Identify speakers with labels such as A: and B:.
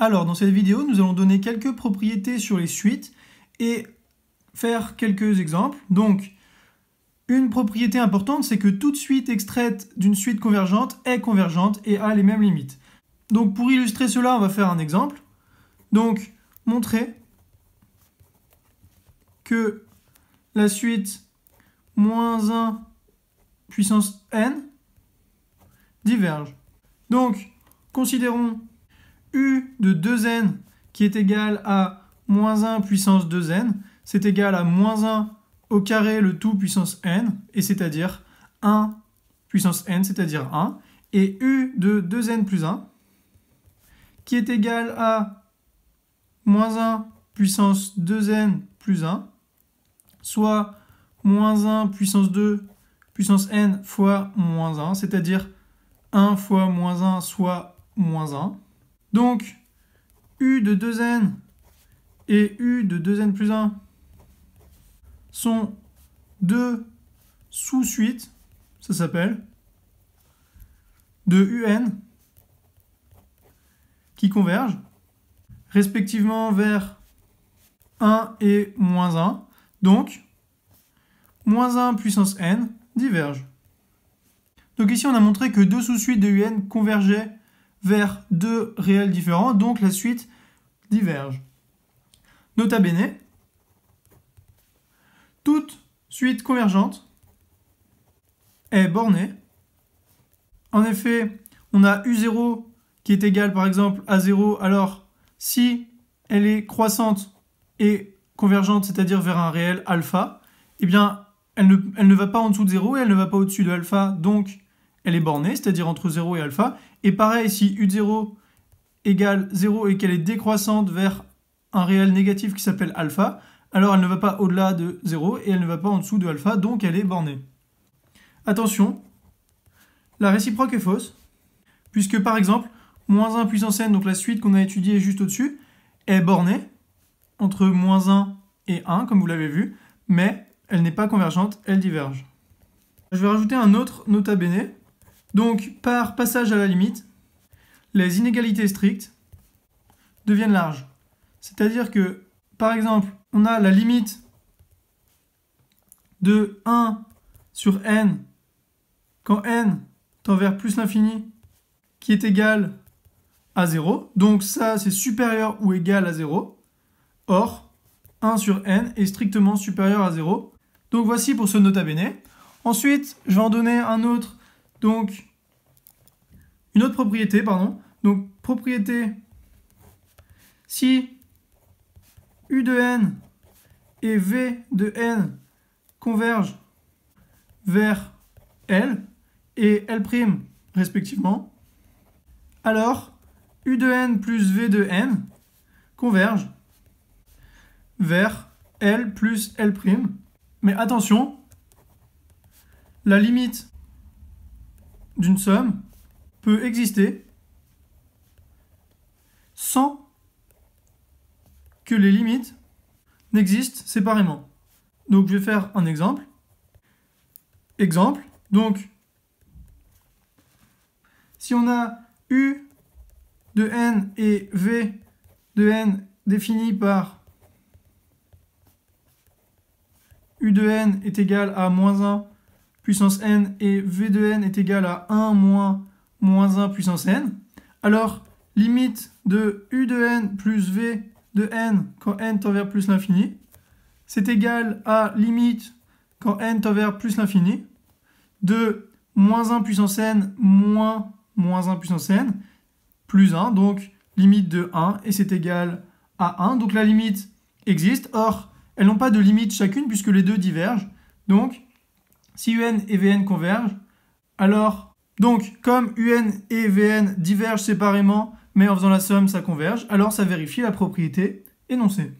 A: Alors, dans cette vidéo, nous allons donner quelques propriétés sur les suites et faire quelques exemples. Donc, une propriété importante, c'est que toute suite extraite d'une suite convergente est convergente et a les mêmes limites. Donc, pour illustrer cela, on va faire un exemple. Donc, montrer que la suite -1 puissance n diverge. Donc, considérons u de 2n qui est égal à -1 puissance 2n, c'est égal à -1 au carré le tout puissance n, et c'est-à-dire 1 puissance n, c'est-à-dire 1, et u de 2n plus 1, qui est égal à -1 puissance 2n plus 1, soit -1 puissance 2 puissance n fois -1, c'est-à-dire 1 fois -1 soit -1. Donc, u de 2n et u de 2n plus 1 sont deux sous-suites, ça s'appelle, de un qui convergent respectivement vers 1 et -1. Donc, -1 puissance n divergent. Donc ici, on a montré que deux sous-suites de un convergeaient vers deux réels différents, donc la suite diverge. Nota bene, toute suite convergente est bornée. En effet, on a u0 qui est égal par exemple à 0, alors si elle est croissante et convergente, c'est-à-dire vers un réel alpha, eh bien elle ne va pas en dessous de 0 et elle ne va pas au-dessus de alpha, donc elle est bornée, c'est-à-dire entre 0 et alpha. Et pareil, si u0 égale 0 et qu'elle est décroissante vers un réel négatif qui s'appelle alpha, alors elle ne va pas au-delà de 0 et elle ne va pas en dessous de alpha, donc elle est bornée. Attention, la réciproque est fausse, puisque par exemple, -1 puissance n, donc la suite qu'on a étudiée juste au-dessus, est bornée entre -1 et 1, comme vous l'avez vu, mais elle n'est pas convergente, elle diverge. Je vais rajouter un autre nota bene. Donc, par passage à la limite, les inégalités strictes deviennent larges. C'est-à-dire que, par exemple, on a la limite de 1 sur n quand n tend vers plus l'infini qui est égal à 0. Donc ça, c'est supérieur ou égal à 0. Or, 1 sur n est strictement supérieur à 0. Donc voici pour ce nota bene. Ensuite, je vais en donner un autre. Donc, une autre propriété, pardon. Donc, propriété, si u de n et v de n convergent vers L et L' respectivement, alors u de n plus v de n convergent vers L plus L'. Mais attention, la limite d'une somme peut exister sans que les limites n'existent séparément. Donc je vais faire un exemple. Exemple, donc si on a u de n et v de n défini par u de n est égal à -1 puissance n et v de n est égal à 1 moins -1 puissance n, alors limite de u de n plus v de n quand n tend vers plus l'infini, c'est égal à limite quand n tend vers plus l'infini de -1 puissance n moins -1 puissance n plus 1, donc limite de 1, et c'est égal à 1. Donc la limite existe, or elles n'ont pas de limite chacune puisque les deux divergent. Donc si un et vn convergent, alors, donc comme un et vn divergent séparément, mais en faisant la somme ça converge, alors ça vérifie la propriété énoncée.